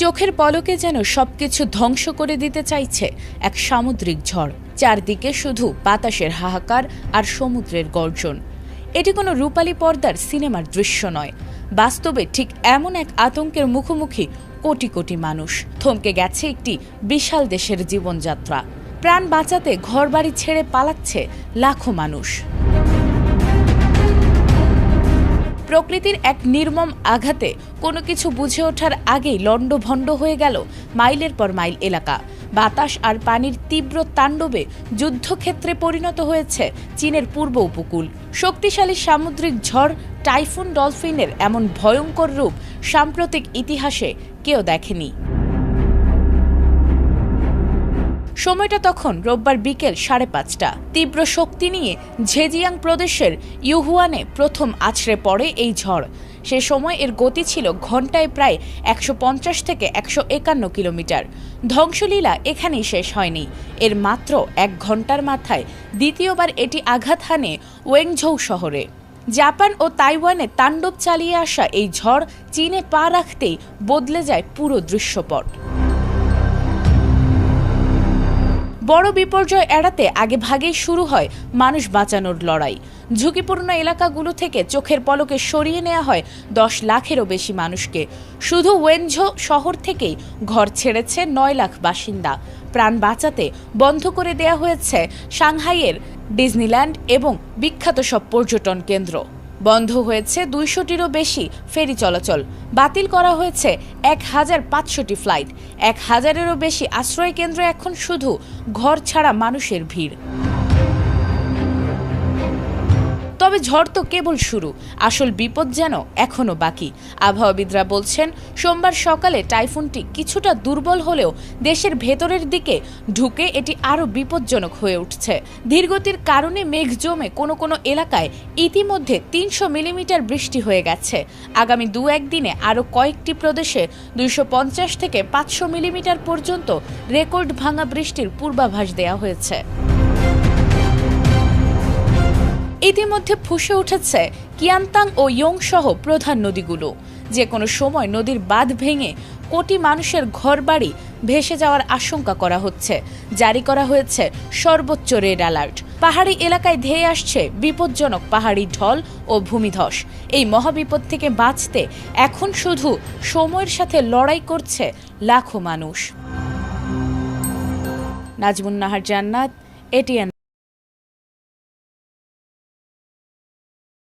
চোখের পলকে যেন সবকিছু ধ্বংস করে দিতে চাইছে এক সামুদ্রিক ঝড়। চারদিকে শুধু বাতাসের হাহাকার আর সমুদ্রের গর্জন। এটি কোনো রূপালী পর্দার সিনেমার দৃশ্য নয়, বাস্তবে ঠিক এমন এক আতঙ্কের মুখোমুখি কোটি কোটি মানুষ। থমকে গেছে একটি বিশাল দেশের জীবনযাত্রা। প্রাণ বাঁচাতে ঘরবাড়ি ছেড়ে পালাচ্ছে লাখো মানুষ। প্রকৃতির এক নির্মম আঘাতে কোনো কিছু বুঝে ওঠার আগেই লণ্ডভণ্ড হয়ে গেল মাইলের পর মাইল এলাকা। বাতাস আর পানির তীব্র তাণ্ডবে যুদ্ধক্ষেত্রে পরিণত হয়েছে চীনের পূর্ব উপকূল। শক্তিশালী সামুদ্রিক ঝড় টাইফুন ডলফিনের এমন ভয়ঙ্কর রূপ সাম্প্রতিক ইতিহাসে কেউ দেখেনি। সময়টা তখন রোববার বিকেল 5:30। তীব্র শক্তি নিয়ে ঝেজিয়াং প্রদেশের ইউহুয়ানে প্রথম আছড়ে পড়ে এই ঝড়। সে সময় এর গতি ছিল ঘন্টায় প্রায় 150 থেকে 151 কিলোমিটার। ধ্বংসলীলা এখানেই শেষ হয়নি। এর মাত্র 1 ঘন্টার মাথায় দ্বিতীয়বার এটি আঘাত হানে ওয়েংঝৌ শহরে। জাপান ও তাইওয়ানে তাণ্ডব চালিয়ে আসা এই ঝড় চীনে পা রাখতেই বদলে যায় পুরো দৃশ্যপট। বড় বিপর্যয় এড়াতে আগে ভাগেই শুরু হয় মানুষ বাঁচানোর লড়াই। ঝুঁকিপূর্ণ এলাকাগুলো থেকে চোখের পলকে সরিয়ে নেওয়া হয় 10 লাখেরও বেশি মানুষকে। শুধু ওয়েনঝো শহর থেকেই ঘর ছেড়েছে 9 লাখ বাসিন্দা। প্রাণ বাঁচাতে বন্ধ করে দেয়া হয়েছে সাংহাইয়ের ডিজনিল্যান্ড এবং বিখ্যাত সব পর্যটন কেন্দ্র। বন্ধ হয়েছে 200টিরও বেশি ফেরি চলাচল। বাতিল করা হয়েছে 1500টি ফ্লাইট। 1000-এরও বেশি আশ্রয় কেন্দ্র এখন শুধু ঘর ছাড়া মানুষের ভিড়। তবে ঝড় তো কেবল শুরু, আসল বিপদ যেন এখনো বাকি। আবহাওয়াবিদরা বলছেন, সোমবার সকালে টাইফুনটি কিছুটা দুর্বল হলেও দেশের ভেতরের দিকে ঢুকে এটি আরও বিপজ্জনক হয়ে উঠছে। ধীরগতির কারণে মেঘ জমে কোনো কোনো এলাকায় ইতিমধ্যে 300 মিলিমিটার বৃষ্টি হয়ে গেছে। আগামী 2-1 দিনে আরও কয়েকটি প্রদেশে 250 থেকে 500 মিলিমিটার পর্যন্ত রেকর্ড ভাঙা বৃষ্টির পূর্বাভাস দেওয়া হয়েছে। ইতিমধ্যে ফুঁসে উঠেছে কিয়ান্তাং ও ইয়ং সহ প্রধান নদীগুলো। যে কোনো সময় নদীর বাঁধ ভেঙে কোটি মানুষের ঘরবাড়ি ভেসে যাওয়ার আশঙ্কা করা হচ্ছে। জারি করা হয়েছে সর্বোচ্চ রেড অ্যালার্ট। পাহাড়ি এলাকায় ধেয়ে আসছে বিপজ্জনক পাহাড়ি ঢল ও ভূমিধস। এই মহাবিপদ থেকে বাঁচতে এখন শুধু সময়ের সাথে লড়াই করছে লাখো মানুষ। নাজমুন নাহার জান্নাত, এটিএন।